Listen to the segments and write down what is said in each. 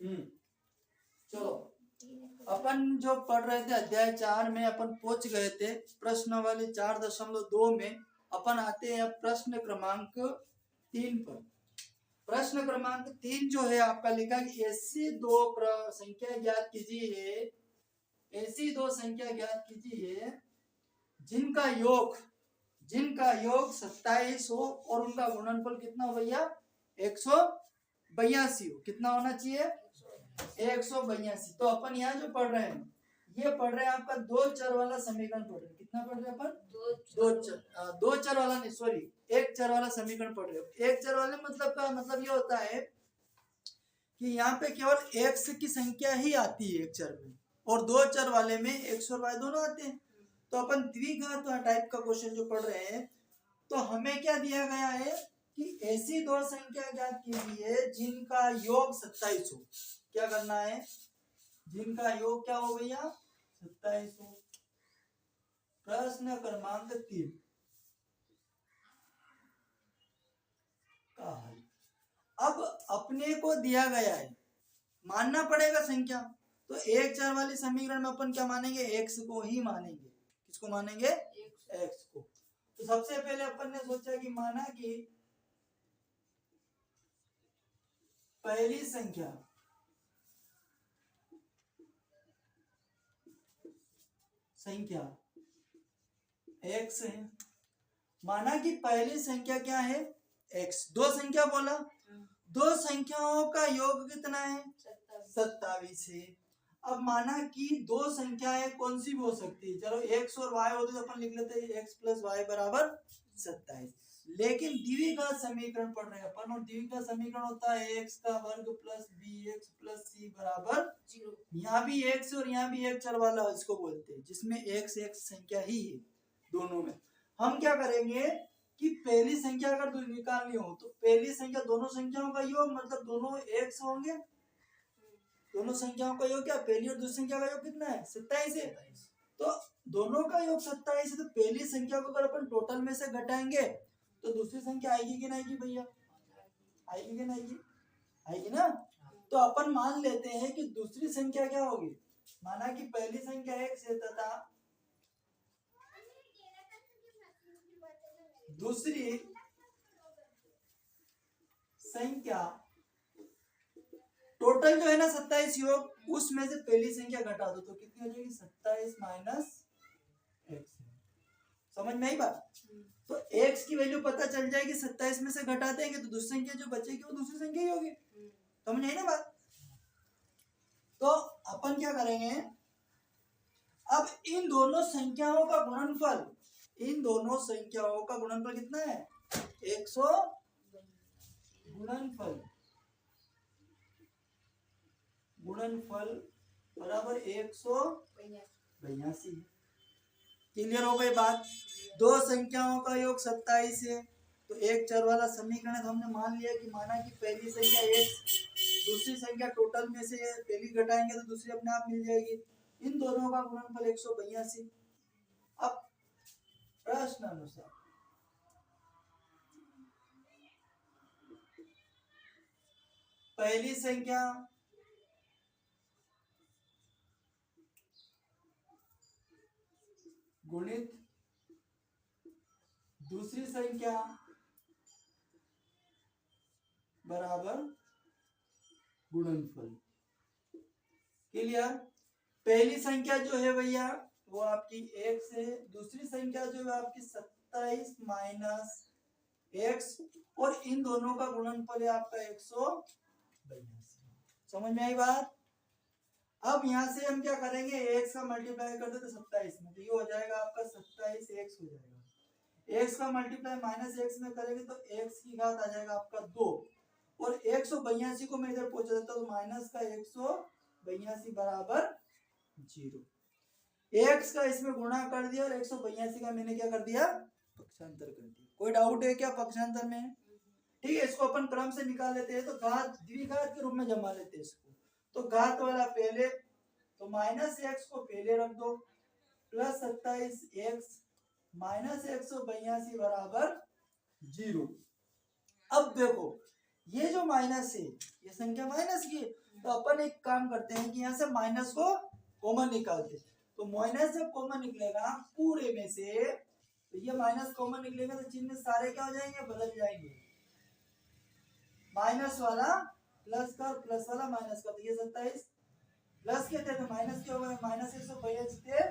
चलो अपन जो पढ़ रहे थे अध्याय 4 में अपन पहुंच गए थे प्रश्न वाले 4.2 में। अपन आते हैं प्रश्न क्रमांक 3 पर। प्रश्न क्रमांक 3 जो है आपका लिखा कि ऐसी दो संख्या ज्ञात कीजिए, ऐसी दो संख्या ज्ञात कीजिए जिनका योग 27 हो और उनका गुणनफल कितना हो भैया 182 हो। कितना होना चाहिए 182। तो अपन यहाँ जो पढ़ रहे हैं ये पढ़ रहे हैं आपका दो चर वाला समीकरण पढ़ रहे हैं। कितना पढ़ रहे हैं अपन दो चर वाला नहीं सॉरी एक चर वाला समीकरण पढ़ रहे हो। एक चर वाले मतलब का मतलब ये होता है कि यहाँ पे केवल x की संख्या ही आती है एक चर में और दो चर वाले में x और y दोनों आते हैं। तो अपन द्विघात टाइप का क्वेश्चन जो पढ़ रहे हैं तो हमें क्या दिया गया है कि ऐसी दो संख्या ज्ञात कीजिए जिनका योग 27 हो। क्या करना है जिनका योग क्या हो भैया 27 हो। प्रश्न क्रमांक 3 का हल। अब अपने को दिया गया है मानना पड़ेगा संख्या तो एक चर वाले समीकरण में अपन क्या मानेंगे x को ही मानेंगे। किसको मानेंगे x को। तो सबसे पहले अपन ने सोचा कि माना कि पहली संख्या x है। माना कि पहली संख्या क्या है x। दो संख्या बोला दो संख्याओं का योग कितना है 27 है। अब माना कि दो संख्याएं कौन सी भी हो सकती है। चलो x और y होते तो अपन लिख लेते हैं x प्लस वाई बराबर 27। लेकिन द्विघात समीकरण पढ़ रहे हैं अपन और द्विघात समीकरण होता है x का वर्ग प्लस bx प्लस c बराबर 0। यहाँ भी x और यहाँ भी एक चर वाला इसको बोलते हैं जिसमें x संख्या ही है दोनों में। हम क्या करेंगे कि पहली संख्या अगर निकालनी हो तो पहली संख्या दोनों संख्याओं का योग मतलब दोनों x होंगे। दोनों संख्याओं का योग क्या पहली और दूसरी संख्या का योग कितना है 27 है। तो दोनों का योग 27 है तो पहली संख्या को अगर अपन टोटल में से घटाएंगे तो दूसरी संख्या आएगी कि नहीं आएगी भैया आएगी कि नहीं आएगी आएगी ना। तो अपन मान लेते हैं कि दूसरी संख्या क्या होगी। माना कि पहली संख्या x है तथा दूसरी संख्या टोटल जो है ना 27 योग उसमें से पहली संख्या घटा दो तो कितनी हो जाएगी 27 माइनस x। समझ में आई बात। तो x की वैल्यू पता चल जाएगी 27 में से घटा देंगे तो दूसरी संख्या जो बचेगी वो दूसरी संख्या ही होगी। समझ आई ना बात। तो अपन क्या करेंगे अब इन दोनों संख्याओं का गुणनफल कितना है 100 गुणनफल बराबर 182। क्लियर हो गई बात। दो संख्याओं का योग 27 है तो एक चर वाला समीकरण है तो हमने मान लिया कि माना कि पहली संख्या x दूसरी संख्या टोटल में से पहली घटाएंगे तो दूसरी अपने आप मिल जाएगी। इन दोनों का गुणनफल 182। अब प्रश्न अनुसार पहली संख्या गुणित दूसरी संख्या बराबर गुणनफल। क्लियर। पहली संख्या जो है भैया वो आपकी x है दूसरी संख्या जो है आपकी 27 माइनस x और इन दोनों का गुणनफल है आपका 182। समझ में आई बात। अब यहाँ से हम क्या करेंगे x का मल्टीप्लाई कर देते 27 में तो ये हो जाएगा आपका 27x हो जाएगा। x का मल्टीप्लाई माइनस x में करेंगे तो x की घात आ जाएगा आपका 2 और 182 को मैं इधर पहुंचा देता हूँ माइनस का 182 बराबर 0। x का इसमें गुणा कर दिया और 182 का मैंने क्या कर दिया पक्षांतर कर दिया। कोई डाउट है क्या पक्षांतर में। ठीक है इसको अपन क्रम से निकाल लेते हैं तो घात द्विघात के रूप में जमा लेते हैं इसको। तो घात वाला पहले तो माइनस x को पहले रख दो प्लस 27x माइनस 182 बराबर 0। अब देखो ये जो माइनस है ये संख्या माइनस की है, तो अपन एक काम करते हैं कि यहाँ से माइनस को कॉमन निकालते हैं। तो माइनस जब कॉमन निकलेगा पूरे में से, तो ये माइनस कॉमन निकलेगा तो चिन्ह सारे क्या हो जाएंगे, बदल जाएंगे। माइनस वाला प्लस का, प्लस वाला माइनस का, तो ये 27 प्लस के थे तो माइनस के हो गए, माइनस 182 थे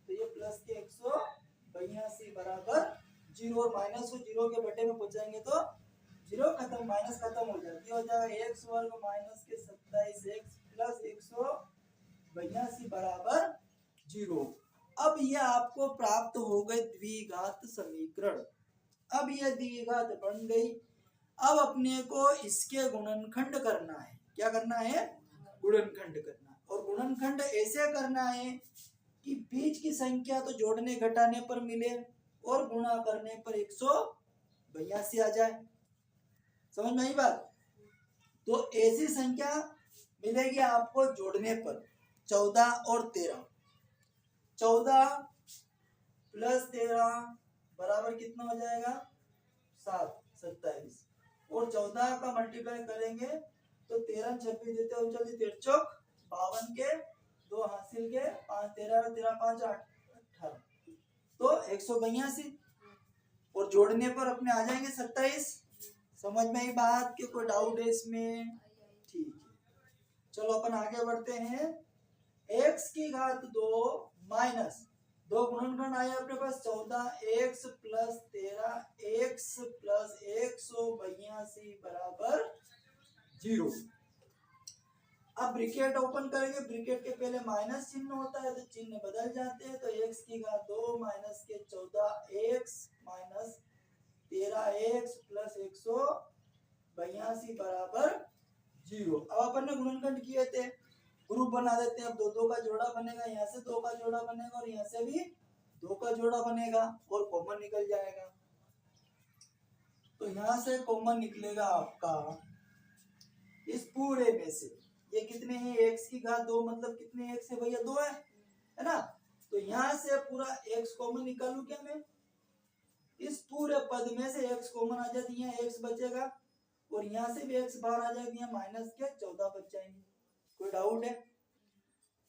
तो ये प्लस के 182 बराबर 0। और माइनस को 0 के बटे में पहुंचाएंगे तो 0 खत्म, माइनस खत्म हो जाती हो जाएगा x वर्ग माइनस के 27x प्लस 182 बराबर 0। अब ये आपको प्राप्त हो गए द्विघात समीकरण। अब ये द्विघात बन गई। अब अपने को इसके गुणनखंड करना है। क्या करना है, गुणनखंड करना है। और गुणनखंड ऐसे करना है कि बीच की संख्या तो जोड़ने घटाने पर मिले और गुणा करने पर 182 आ जाए। समझ में आई बात। तो ऐसी संख्या मिलेगी आपको जोड़ने पर 14 और 13। 14 प्लस 13 बराबर कितना हो जाएगा, 7, 27। और 14 का मल्टीप्लाई करेंगे तो 13 26 देते हो, जल्दी 13 चौक 52 के 2 हासिल के 5 13 13 5 18 तो 182। और जोड़ने पर अपने आ जाएंगे 27। समझ में आई बात कि कोई डाउट है इसमें? ठीक है, चलो अपन आगे बढ़ते हैं। x की घात 2 माइनस 2 गुणनखंड आया अपने पास 14x प्लस 13x प्लस 182 बराबर 0। अब ब्रैकेट ओपन करेंगे, ब्रैकेट के पहले माइनस चिन्ह होता है तो चिन्ह बदल जाते हैं। तो x की घात 2 माइनस के 14x माइनस 13x प्लस 182 बराबर 0। अब अपन ने गुणनखंड किए थे, ग्रुप बना देते हैं। अब 2 2 का जोड़ा बनेगा, यहाँ से 2 का जोड़ा बनेगा और यहाँ से भी 2 का जोड़ा बनेगा और कॉमन निकल जाएगा। तो यहाँ से कॉमन निकलेगा आपका इस पूरे में से, ये कितने हैं, x की घात 2 मतलब कितने x है भैया, 2 है ना। तो यहाँ से पूरा x कॉमन निकालू क्या मैं, इस पूरे पद में से x कॉमन आ जाती है, x बचेगा और यहाँ से भी x बाहर आ जाती है, माइनस के 14 बच जाएंगे। कोई डाउट है?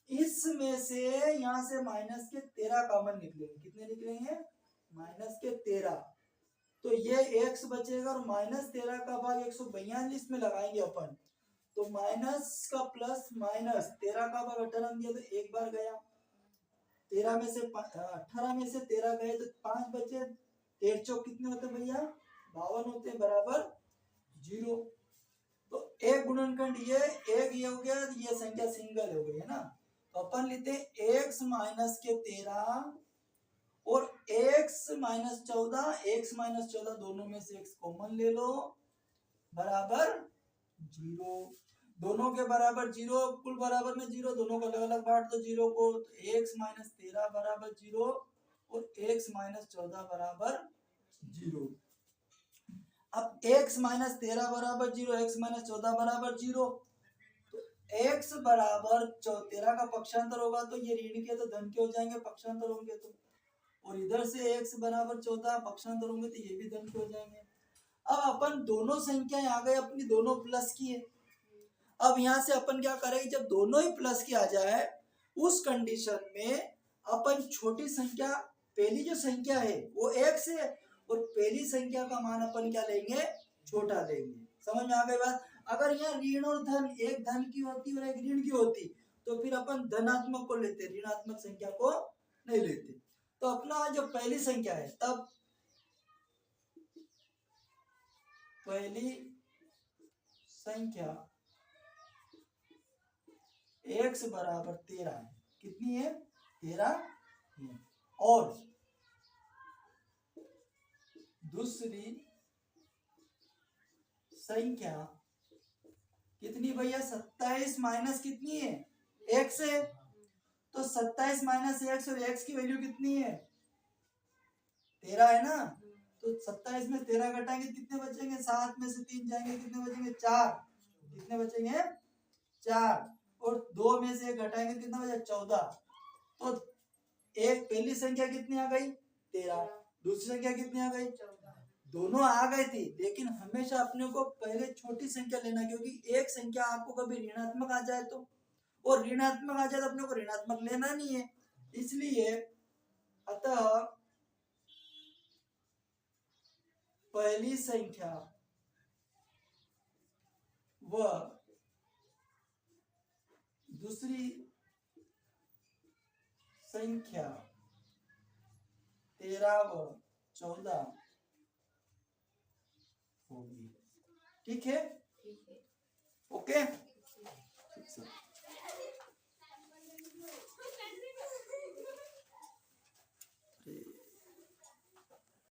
इसमें से यहाँ से माइनस के 13 कॉमन निकलेंगे, कितने निकलेंगे, माइनस के 13। तो ये x बचेगा और माइनस 13 का भाग 142 में लगाएंगे अपन, तो माइनस का प्लस माइनस 13 का भाग 18 दिया तो एक बार गया, 13 में से 18 में से 13 गए तो 5 बचे, 13 चौक कितने होते भैया, 52 होते बराबर 0। तो एक गुणनखंड ये एक ये हो गया, ये संख्या सिंगल हो गई है ना। तो अपन लेते हैं x माइनस के 13 और x माइनस 14, x माइनस 14 दोनों में से x कॉमन ले लो बराबर 0। दोनों के बराबर 0, कुल बराबर में 0, दोनों को अलग अलग बांट दो 0 को। तो x माइनस 13 बराबर 0 और x माइनस 14 बराबर 0। अब x माइनस 13 बराबर 0, x माइनस 14 बराबर 0। तो x बराबर 13 का पक्षांतर होगा तो ये ऋण के तो धन के हो जाएंगे, पक्षांतर होंगे तो। और इधर से x बराबर 14 पक्षांतर होंगे तो ये भी धन के हो जाएंगे। अब अपन दोनों संख्याएं आ गए अपनी, दोनों प्लस की है। अब यहाँ से अपन क्या करेंगे, जब दोनों ही प्लस की आ जाए उस कंडीशन में अपन छोटी संख्या, पहली जो संख्या है वो x है और पहली संख्या का मान अपन क्या लेंगे, छोटा लेंगे। समझ में आ गई बात। अगर यहाँ ऋण और धन, एक धन की होती और एक ऋण की होती तो फिर अपन धनात्मक को लेते, ऋणात्मक संख्या को नहीं लेते। तो अपना जो पहली संख्या है, तब पहली संख्या x बराबर 13 है, कितनी है, 13 है। और दूसरी संख्या कितनी भैया, 27 माइनस कितनी है, x है। तो 27 माइनस x और x की वैल्यू कितनी है, 13 है ना। तो 27 में 13 घटाएंगे कितने बचेंगे, 7 में से 3 जाएंगे कितने बचेंगे, 4। कितने बचेंगे, 4। और 2 में से 1 घटाएंगे कितना बचा, 14। तो एक पहली संख्या कितनी आ गई, 13, दूसरी संख्या कितनी आ गई, दोनों आ गए थे, लेकिन हमेशा अपने को पहले छोटी संख्या लेना, क्योंकि एक संख्या आपको कभी ऋणात्मक आ जाए तो, और ऋणात्मक आ जाए तो अपने को ऋणात्मक लेना नहीं है। इसलिए अतः पहली संख्या व दूसरी संख्या 13 व 14 होगी। ठीक है, ओके।